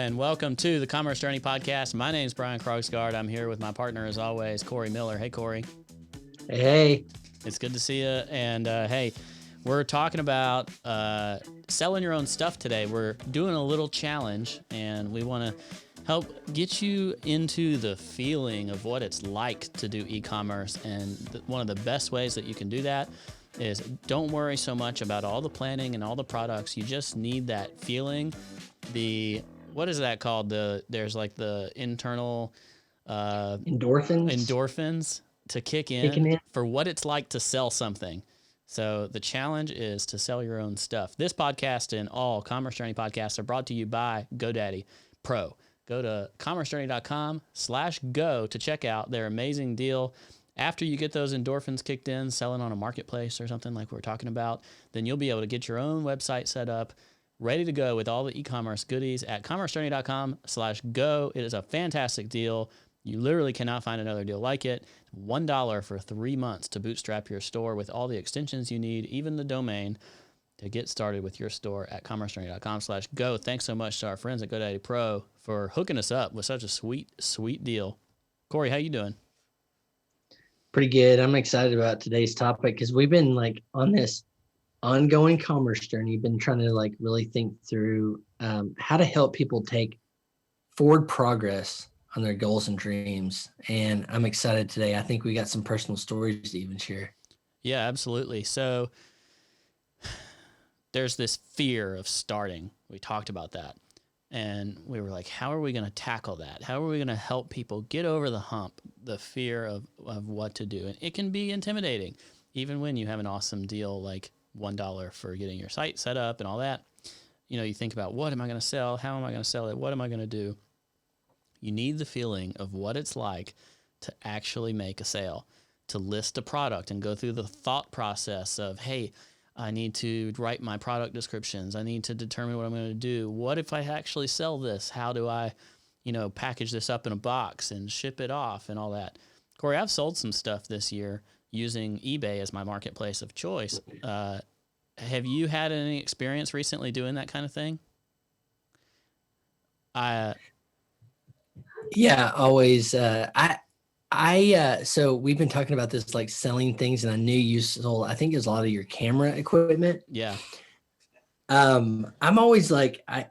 and welcome to the Commerce Journey Podcast. My name is Brian Krogsgaard. I'm here with my partner, as always, Corey Miller. Hey, Corey. Hey. It's good to see you. And hey, we're talking about selling your own stuff today. We're doing a little challenge, and we want to help get you into the feeling of what it's like to do e-commerce. And one of the best ways that you can do that is don't worry so much about all the planning and all the products. You just need that feeling. What is that called? There's like the internal endorphins to kick in for what it's like to sell something. So the challenge is to sell your own stuff. This podcast and all Commerce Journey podcasts are brought to you by GoDaddy Pro. Go to commercejourney.com/go to check out their amazing deal. After you get those endorphins kicked in, selling on a marketplace or something like we're talking about, then you'll be able to get your own website set up, ready to go with all the e-commerce goodies at commercejourney.com/go. It is a fantastic deal. You literally cannot find another deal like it. $1 for 3 months to bootstrap your store with all the extensions you need, even the domain, to get started with your store at commercejourney.com/go. Thanks so much to our friends at GoDaddy Pro for hooking us up with such a sweet, sweet deal. Corey, how you doing? Pretty good. I'm excited about today's topic because we've been like on this ongoing commerce journey, been trying to like really think through how to help people take forward progress on their goals and dreams. And I'm excited today. I think we got some personal stories to even share. Yeah, absolutely. So there's this fear of starting. We talked about that. And we were like, how are we going to tackle that? How are we going to help people get over the hump, the fear of what to do? And it can be intimidating, even when you have an awesome deal like $1 for getting your site set up and all that. You know, you think about, what am I going to sell? How am I going to sell it? What am I going to do? You need the feeling of what it's like to actually make a sale, to list a product and go through the thought process of, hey, I need to write my product descriptions. I need to determine what I'm going to do. What if I actually sell this? How do I, package this up in a box and ship it off and all that? Corey, I've sold some stuff this year using eBay as my marketplace of choice. Have you had any experience recently doing that kind of thing? Yeah, always. So we've been talking about this, like selling things, and I knew you sold, I think it was a lot of your camera equipment. Yeah. I'm always like, I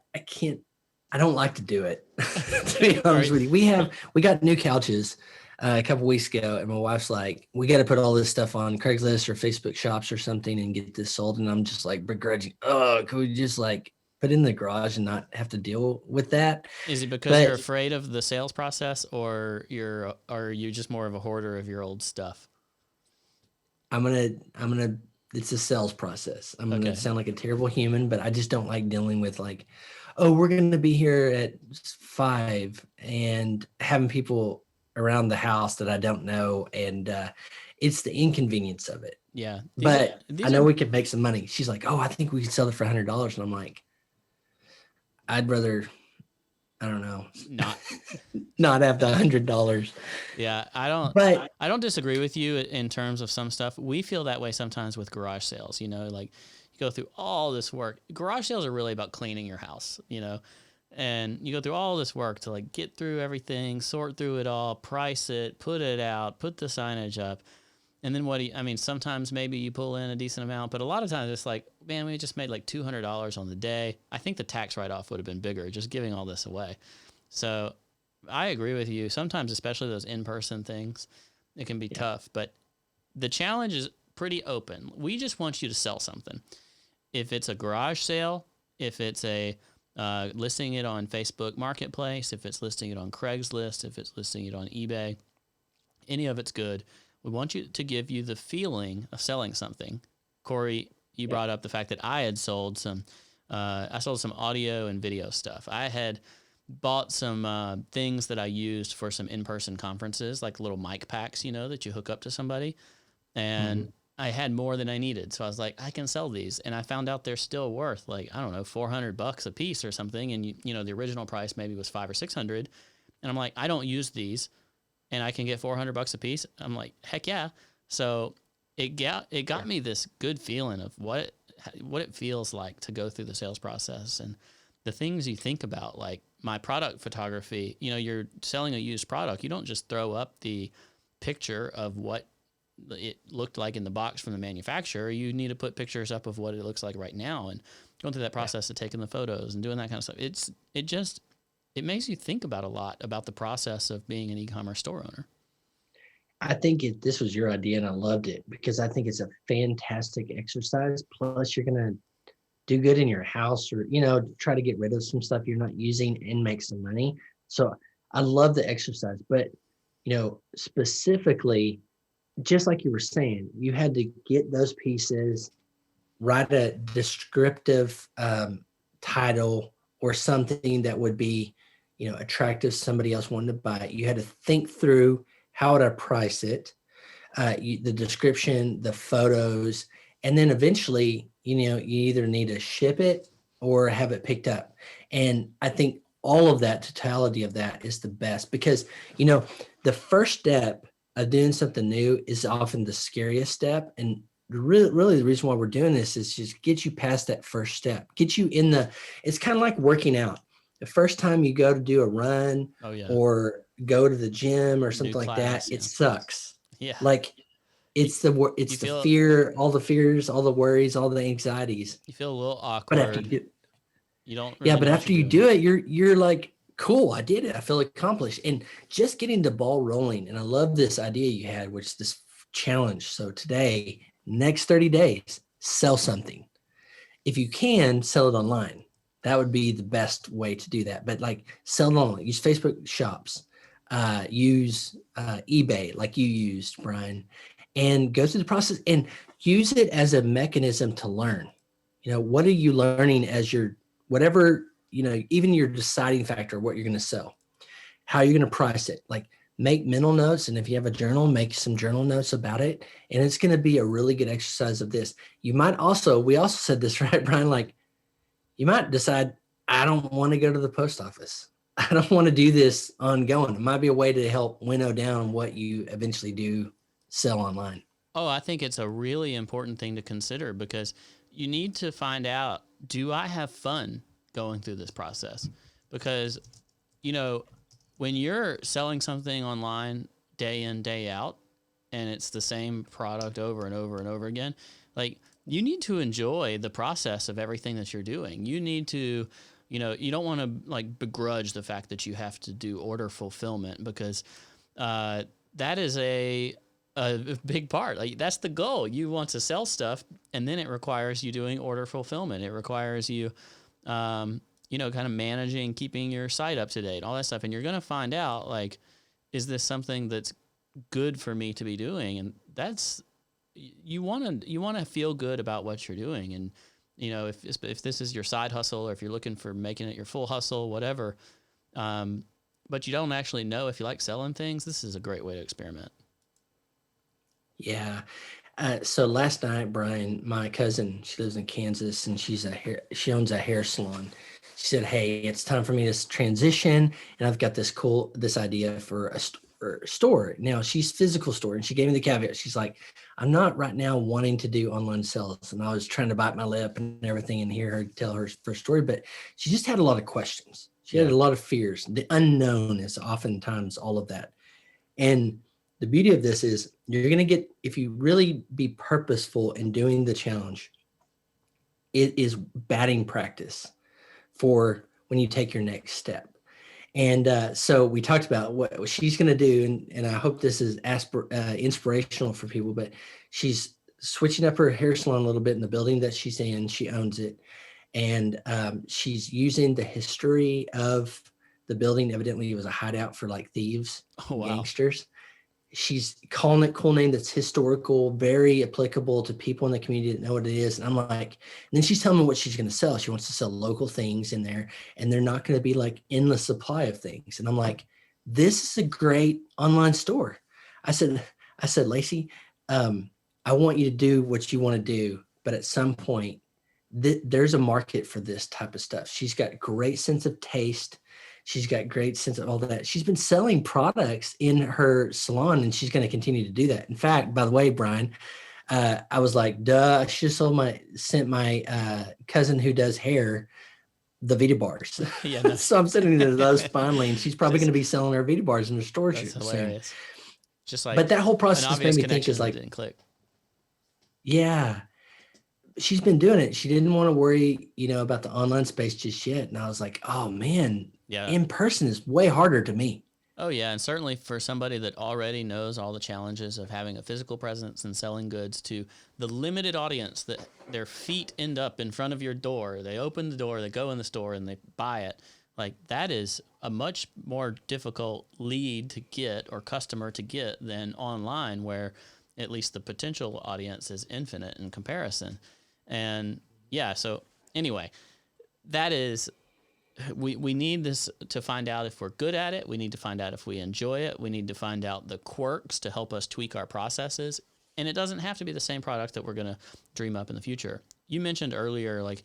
don't like to do it. To be honest with you, we got new couches a couple weeks ago, and my wife's like, we got to put all this stuff on Craigslist or Facebook shops or something and get this sold. And I'm just like begrudging, could we just like put in the garage and not have to deal with that? Is it because you're afraid of the sales process, or are you just more of a hoarder of your old stuff? I'm gonna it's a sales process. I'm gonna sound like a terrible human, but I just don't like dealing with like, oh, we're gonna be here at 5 and having people around the house that I don't know, and it's the inconvenience of it. Yeah. But I know we could make some money. She's like, oh, I think we could sell it for $100. And I'm like, I'd rather, I don't know, not have the $100. Yeah, I don't disagree with you in terms of some stuff. We feel that way sometimes with garage sales. Like you go through all this work. Garage sales are really about cleaning your house, and you go through all this work to like get through everything, sort through it all, price it, put it out, put the signage up. And then sometimes maybe you pull in a decent amount, but a lot of times it's like, man, we just made like $200 on the day. I think the tax write-off would have been bigger just giving all this away. So I agree with you. Sometimes, especially those in-person things, it can be tough, but the challenge is pretty open. We just want you to sell something. If it's a garage sale, if it's a listing it on Facebook Marketplace, if it's listing it on Craigslist, if it's listing it on eBay, any of it's good. We want you to give you the feeling of selling something. Corey, you brought up the fact that I had sold some audio and video stuff. I had bought some things that I used for some in-person conferences, like little mic packs, that you hook up to somebody. And I had more than I needed. So I was like, I can sell these. And I found out they're still worth like, I don't know, $400 a piece or something. And the original price maybe was $500 or $600. And I'm like, I don't use these, and I can get $400 a piece. I'm like, heck yeah. So it got me this good feeling of what it feels like to go through the sales process. And the things you think about, like my product photography, you're selling a used product. You don't just throw up the picture of what it looked like in the box from the manufacturer. You need to put pictures up of what it looks like right now, and going through that process of taking the photos and doing that kind of stuff. It makes you think about a lot about the process of being an e-commerce store owner. I think this was your idea and I loved it because I think it's a fantastic exercise. Plus you're going to do good in your house, or, try to get rid of some stuff you're not using and make some money. So I love the exercise, but, specifically, just like you were saying, you had to get those pieces, write a descriptive title or something that would be, attractive. Somebody else wanted to buy it. You had to think through how to price it, the description, the photos, and then eventually, you either need to ship it or have it picked up. And I think all of that, totality of that is the best because, the first step of doing something new is often the scariest step. And really the reason why we're doing this is just get you past that first step, get you it's kind of like working out. The first time you go to do a run or go to the gym or something like that, it sucks. Yeah. Like it's the fear, all the fears, all the worries, all the anxieties. You feel a little awkward. But after you don't really but after you do it, you're like, cool, I did it. I feel accomplished. And just getting the ball rolling. And I love this idea you had, which is this challenge. So today, next 30 days, sell something. If you can, sell it online. That would be the best way to do that. But like sell it online, use Facebook shops, use eBay like you used, Brian, and go through the process and use it as a mechanism to learn. What are you learning as your, whatever, even your deciding factor, what you're going to sell, how you're going to price it, like make mental notes. And if you have a journal, make some journal notes about it. And it's going to be a really good exercise of this. You might also, we also said this, right, Brian? Like you might decide, I don't want to go to the post office. I don't want to do this ongoing. It might be a way to help winnow down what you eventually do sell online. Oh, I think it's a really important thing to consider because you need to find out, do I have fun going through this process? Because, when you're selling something online day in, day out, and it's the same product over and over and over again, like you need to enjoy the process of everything that you're doing. You need to, you don't want to like begrudge the fact that you have to do order fulfillment because that is a big part. Like that's the goal. You want to sell stuff, and then it requires you doing order fulfillment. It requires you, kind of managing, keeping your site up to date, all that stuff. And you're going to find out, like, is this something that's good for me to be doing? And that's, you want to feel good about what you're doing. And, if this is your side hustle, or if you're looking for making it your full hustle, whatever, but you don't actually know if you like selling things, this is a great way to experiment. Yeah. So last night, Brian, my cousin, she lives in Kansas and she owns a hair salon. She said, "Hey, it's time for me to transition. And I've got this idea for a store." Now she's physical store. And she gave me the caveat. She's like, "I'm not right now wanting to do online sales." And I was trying to bite my lip and everything and hear her tell her first story, but she just had a lot of questions. She had a lot of fears. The unknown is oftentimes all of that. And the beauty of this is you're going to get, if you really be purposeful in doing the challenge, it is batting practice for when you take your next step. And so we talked about what she's going to do. And I hope this is inspirational for people, but she's switching up her hair salon a little bit in the building that she's in. She owns it. And she's using the history of the building. Evidently, it was a hideout for like thieves, gangsters. She's calling it cool name that's historical, very applicable to people in the community that know what it is. And I'm like, and then she's telling me what she's going to sell. She wants to sell local things in there, and they're not going to be like endless supply of things. And I'm like, this is a great online store. I said, Lacey, I want you to do what you want to do, but at some point, there's a market for this type of stuff. She's got great sense of taste. She's got great sense of all that. She's been selling products in her salon, and she's going to continue to do that. In fact, by the way, Brian, I was like, duh, I should have sent my cousin who does hair the Vita bars. Yeah, no. So I'm sending her those finally, and she's probably going to be selling her Vita bars in the store That's soon. hilarious. Just like But that whole an process just made obvious me think is connection that like, didn't click. yeah, she's been doing it. She didn't want to worry, about the online space just yet. And I was like, oh man, Yeah. in person is way harder to me. Oh yeah, and certainly for somebody that already knows all the challenges of having a physical presence and selling goods to the limited audience that their feet end up in front of your door. They open the door, they go in the store and they buy it. Like that is a much more difficult lead to get or customer to get than online where at least the potential audience is infinite in comparison. And yeah, so anyway, that is we need this to find out if we're good at it. We need to find out if we enjoy it. We need to find out the quirks to help us tweak our processes. And it doesn't have to be the same product that we're going to dream up in the future. You mentioned earlier, like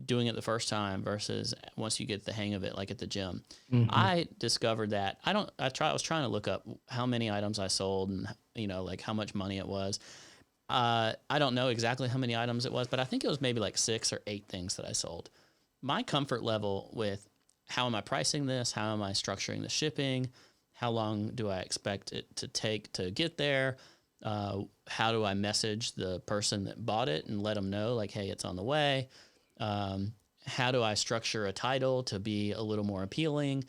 doing it the first time versus once you get the hang of it, like at the gym. Mm-hmm. I discovered that I was trying to look up how many items I sold and, like how much money it was. I don't know exactly how many items it was, but I think it was maybe like 6 or 8 things that I sold. My comfort level with how am I pricing this? How am I structuring the shipping? How long do I expect it to take to get there? How do I message the person that bought it and let them know, like, hey, it's on the way? How do I structure a title to be a little more appealing?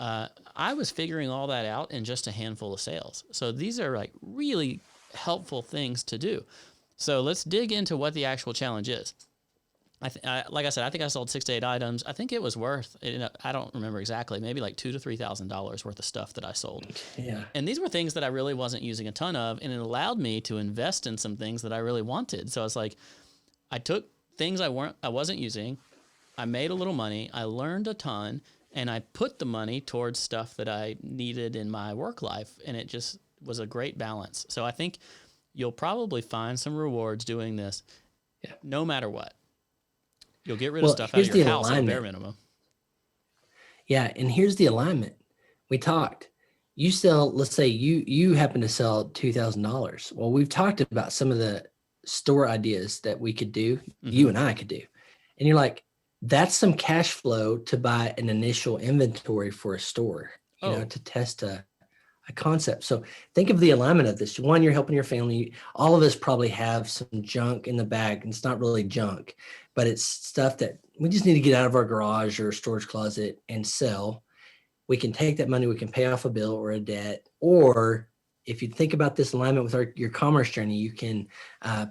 I was figuring all that out in just a handful of sales. So these are like really helpful things to do. So let's dig into what the actual challenge is. Like I said, I think I sold 6 to 8 items. I think it was worth, I don't remember exactly, maybe like $2,000 to $3,000 worth of stuff that I sold. Yeah. And these were things that I really wasn't using a ton of, and it allowed me to invest in some things that I really wanted. So it's like, I took things I wasn't using, I made a little money, I learned a ton, and I put the money towards stuff that I needed in my work life, and it just was a great balance. So I think you'll probably find some rewards doing this, no matter what. You'll get rid of stuff out of your house at a bare minimum. Yeah, and here's the alignment. We talked. You sell, let's say you happen to sell $2,000. Well, we've talked about some of the store ideas that we could do, you and I could do. And you're like, that's some cash flow to buy an initial inventory for a store, to test a concept. So think of the alignment of this. One, you're helping your family. All of us probably have some junk in the bag, and it's not really junk, but it's stuff that we just need to get out of our garage or storage closet and sell. We can take that money, we can pay off a bill or a debt, or if you think about this alignment with your commerce journey, you can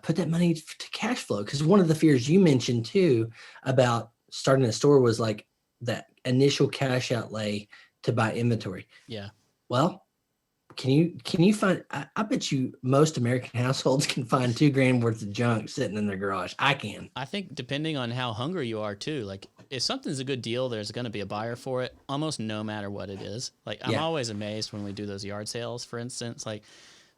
put that money to cash flow. Because one of the fears you mentioned too about starting a store was like that initial cash outlay to buy inventory. Yeah. Well, can you find, I bet you most American households can find $2,000 worth of junk sitting in their garage. I can. I think depending on how hungry you are too, like if something's a good deal, there's going to be a buyer for it almost no matter what it is. Like I'm always amazed when we do those yard sales, for instance, like,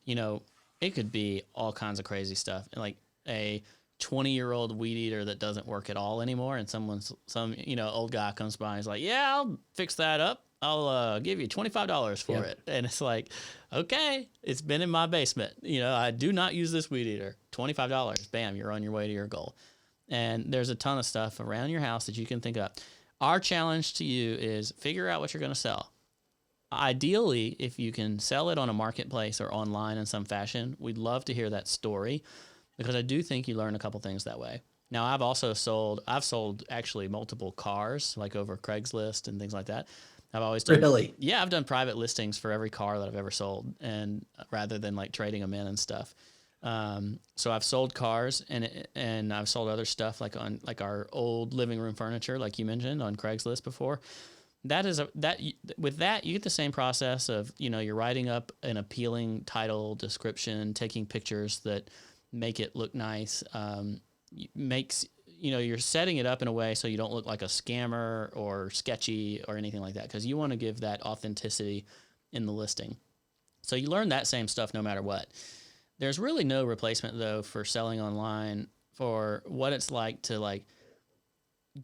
it could be all kinds of crazy stuff. And like a 20-year-old weed eater that doesn't work at all anymore. And some old guy comes by and is like, yeah, I'll fix that up. I'll give you $25 for it. And it's like, okay, it's been in my basement. I do not use this weed eater. $25. Bam, you're on your way to your goal. And there's a ton of stuff around your house that you can think of. Our challenge to you is figure out what you're going to sell. Ideally, if you can sell it on a marketplace or online in some fashion, we'd love to hear that story because I do think you learn a couple things that way. Now, I've sold actually multiple cars, like over Craigslist and things like that. I've always done, really? Yeah, I've done private listings for every car that I've ever sold, and rather than like trading them in and stuff. So I've sold cars and I've sold other stuff like on like our old living room furniture, like you mentioned on Craigslist before. With that you get the same process of, you're writing up an appealing title description, taking pictures that make it look nice, you're setting it up in a way so you don't look like a scammer or sketchy or anything like that, because you want to give that authenticity in the listing. So you learn that same stuff no matter what. There's really no replacement though for selling online for what it's like to like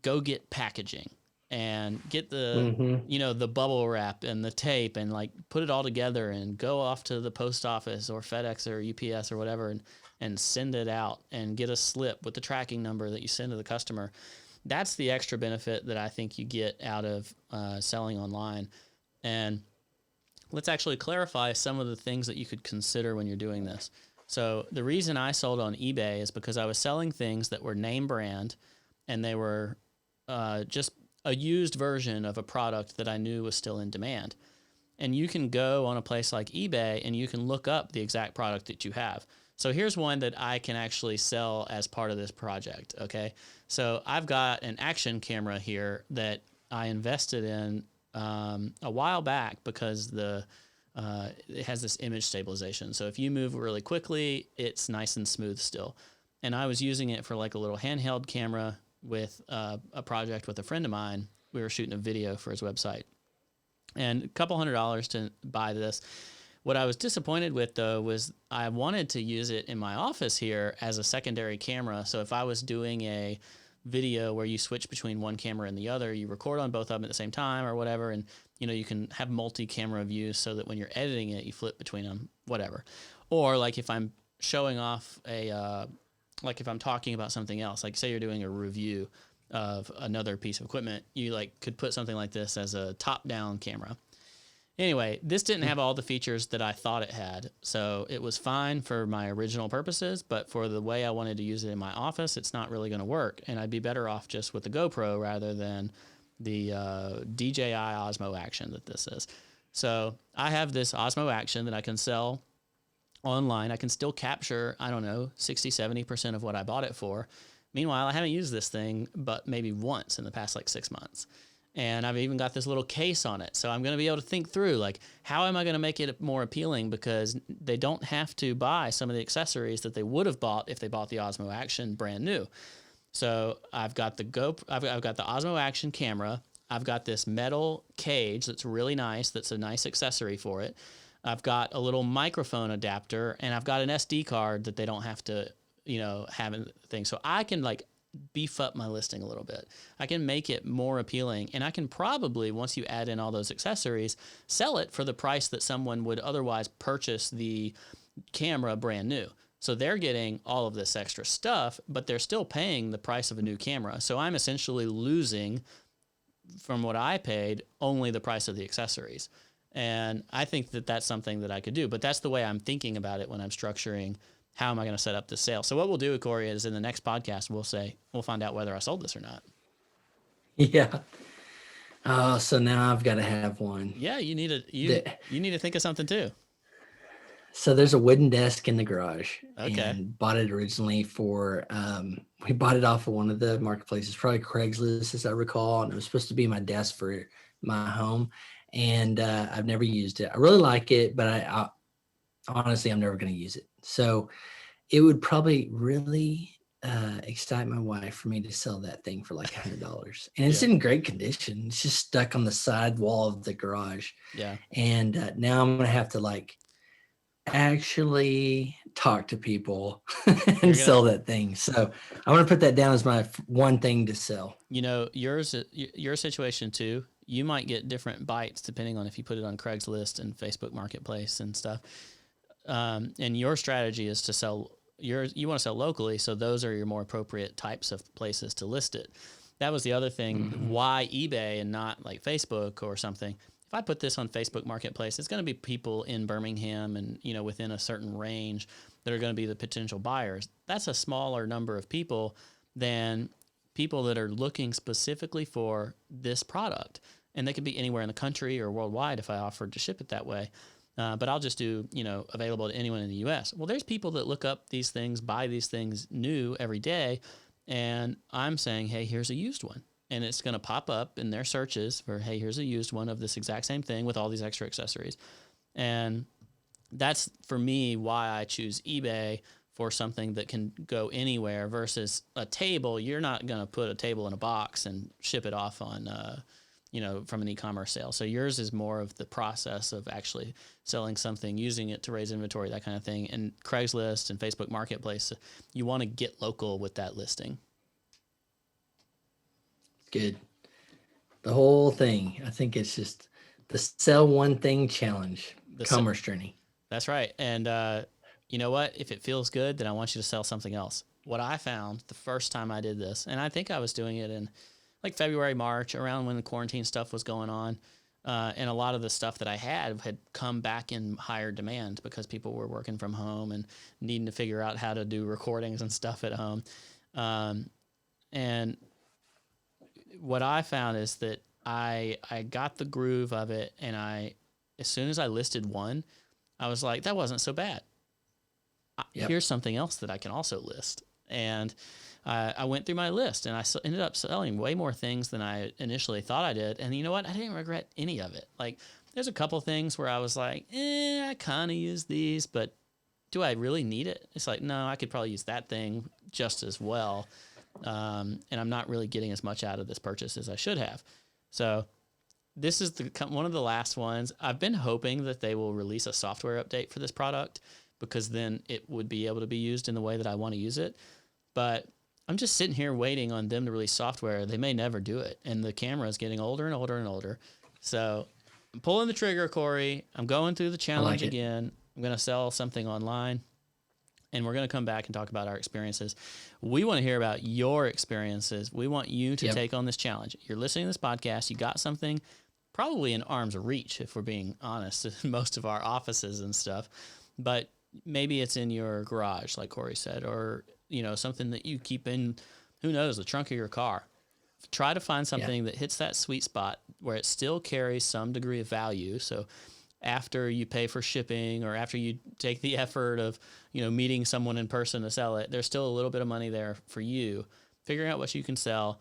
go get packaging and get the the bubble wrap and the tape and like put it all together and go off to the post office or FedEx or UPS or whatever and send it out and get a slip with the tracking number that you send to the customer. that's the extra benefit that I think you get out of selling online. And let's actually clarify some of the things that you could consider when you're doing this. So the reason I sold on eBay is because I was selling things that were name brand, and they were just a used version of a product that I knew was still in demand. And you can go on a place like eBay and you can look up the exact product that you have. So here's one that I can actually sell as part of this project. Okay. So I've got an action camera here that I invested in a while back because it has this image stabilization. So if you move really quickly, it's nice and smooth still. And I was using it for like a little handheld camera with a project with a friend of mine. We were shooting a video for his website, and a couple $100 to buy this. What I was disappointed with, though, was I wanted to use it in my office here as a secondary camera. So if I was doing a video where you switch between one camera and the other, you record on both of them at the same time or whatever, and you can have multi-camera views so that when you're editing it, you flip between them, whatever. Or like if I'm showing off like if I'm talking about something else, like say you're doing a review of another piece of equipment, you like could put something like this as a top-down camera. Anyway, this didn't have all the features that I thought it had, so it was fine for my original purposes, but for the way I wanted to use it in my office, it's not really going to work, and I'd be better off just with the GoPro rather than the DJI Osmo Action that this is. So I have this Osmo Action that I can sell online. I can still capture, 60-70% of what I bought it for. Meanwhile, I haven't used this thing but maybe once in the past like 6 months. And I've even got this little case on it. So I'm going to be able to think through, like, how am I going to make it more appealing? Because they don't have to buy some of the accessories that they would have bought if they bought the Osmo Action brand new. So I've got the I've got the Osmo Action camera. I've got this metal cage that's really nice. That's a nice accessory for it. I've got a little microphone adapter, and I've got an SD card that they don't have to, have a thing. So I can like beef up my listing a little bit. I can make it more appealing, and I can probably, once you add in all those accessories, sell it for the price that someone would otherwise purchase the camera brand new. So they're getting all of this extra stuff, but they're still paying the price of a new camera. So I'm essentially losing from what I paid only the price of the accessories. And I think that that's something that I could do, but that's the way I'm thinking about it when I'm structuring how am I going to set up this sale. So what we'll do, Corey, is in the next podcast, we'll find out whether I sold this or not. Yeah. Oh, so now I've got to have one. Yeah, you need to think of something too. So there's a wooden desk in the garage. Okay. And bought it originally for, we bought it off of one of the marketplaces, probably Craigslist, as I recall. And it was supposed to be my desk for my home. And I've never used it. I really like it, but I honestly, I'm never going to use it. So it would probably really excite my wife for me to sell that thing for like $100. And it's in great condition. It's just stuck on the side wall of the garage. Yeah. And now I'm going to have to like actually talk to people and sell that thing. So I want to put that down as my one thing to sell. Your situation too, you might get different bites depending on if you put it on Craigslist and Facebook Marketplace and stuff. And your strategy is to sell you want to sell locally. So those are your more appropriate types of places to list it. That was the other thing. Why eBay and not like Facebook or something? If I put this on Facebook Marketplace, it's going to be people in Birmingham and, within a certain range that are going to be the potential buyers. That's a smaller number of people than people that are looking specifically for this product. And they could be anywhere in the country or worldwide if I offered to ship it that way. But I'll just do, available to anyone in the U.S. Well, there's people that look up these things, buy these things new every day. And I'm saying, hey, here's a used one. And it's going to pop up in their searches for, hey, here's a used one of this exact same thing with all these extra accessories. And that's, for me, why I choose eBay for something that can go anywhere versus a table. You're not going to put a table in a box and ship it off on, from an e-commerce sale. So yours is more of the process of actually selling something, using it to raise inventory, that kind of thing. And Craigslist and Facebook Marketplace, you want to get local with that listing. Good. The whole thing. I think it's just the sell one thing challenge, commerce journey. That's right. And you know what? If it feels good, then I want you to sell something else. what I found the first time I did this, and I think I was doing it in like February, March, around when the quarantine stuff was going on. And a lot of the stuff that I had come back in higher demand because people were working from home and needing to figure out how to do recordings and stuff at home. And what I found is that I got the groove of it, and as soon as I listed one, I was like, that wasn't so bad. Here's something else that I can also list. And I went through my list, and I ended up selling way more things than I initially thought I did. And you know what? I didn't regret any of it. Like, there's a couple things where I was like, I kind of use these, but do I really need it? It's like, no, I could probably use that thing just as well. And I'm not really getting as much out of this purchase as I should have. So this is one of the last ones. I've been hoping that they will release a software update for this product, because then it would be able to be used in the way that I want to use it. But I'm just sitting here waiting on them to release software. They may never do it. And the camera is getting older and older and older. So I'm pulling the trigger, Corey. I'm going through the challenge again. I'm going to sell something online, and we're going to come back and talk about our experiences. We want to hear about your experiences. We want you to take on this challenge. You're listening to this podcast. You got something probably in arm's reach, if we're being honest, in most of our offices and stuff. But maybe it's in your garage, like Corey said, or something that you keep in, who knows, the trunk of your car. Try to find something that hits that sweet spot where it still carries some degree of value. So after you pay for shipping, or after you take the effort of, meeting someone in person to sell it, there's still a little bit of money there for you, figuring out what you can sell.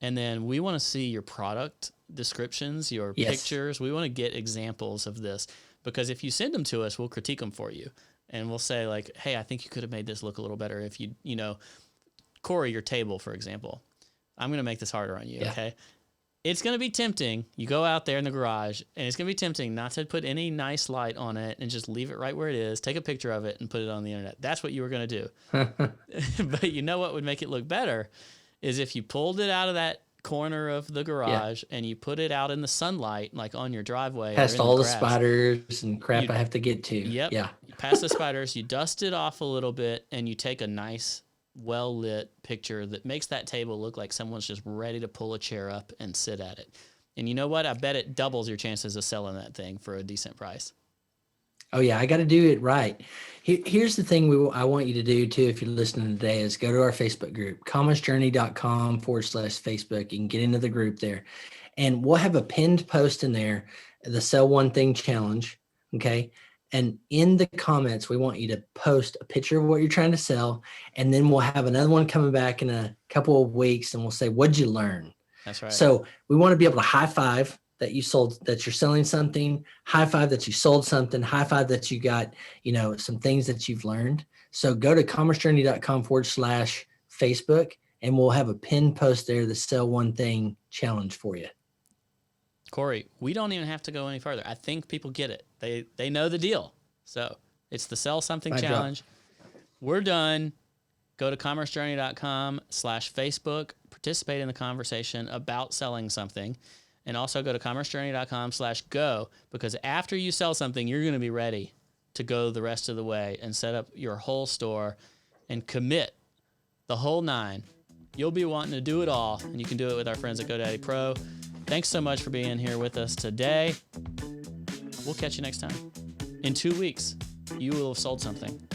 And then we want to see your product descriptions, your pictures. We want to get examples of this, because if you send them to us, we'll critique them for you. And we'll say, like, hey, I think you could have made this look a little better if Corey, your table, for example. I'm going to make this harder on you, okay? It's going to be tempting. You go out there in the garage, and it's going to be tempting not to put any nice light on it and just leave it right where it is, take a picture of it, and put it on the internet. That's what you were going to do. But you know what would make it look better is if you pulled it out of that corner of the garage and you put it out in the sunlight, like on your driveway. Past all the spiders and crap I have to get to. Yep. Yeah. Past the spiders, you dust it off a little bit, and you take a nice, well-lit picture that makes that table look like someone's just ready to pull a chair up and sit at it. And you know what? I bet it doubles your chances of selling that thing for a decent price. Oh, yeah. I got to do it right. Here's the thing I want you to do, too, if you're listening today, is go to our Facebook group, commercejourney.com/Facebook. You can get into the group there. And we'll have a pinned post in there, the Sell One Thing Challenge, okay? And in the comments, we want you to post a picture of what you're trying to sell. And then we'll have another one coming back in a couple of weeks, and we'll say, what'd you learn? That's right. So we want to be able to high five that you sold, that you're selling something, high five that you sold something, high five that you got, some things that you've learned. So go to commercejourney.com/Facebook, and we'll have a pinned post there, the Sell One Thing Challenge for you. Corey, we don't even have to go any further. I think people get it. They know the deal. So it's the Sell Something Challenge. We're done. Go to commercejourney.com/Facebook, participate in the conversation about selling something. And also go to commercejourney.com/go, because after you sell something, you're going to be ready to go the rest of the way and set up your whole store and commit the whole 9. You'll be wanting to do it all, and you can do it with our friends at GoDaddy Pro. Thanks so much for being here with us today. We'll catch you next time. In 2 weeks, you will have sold something.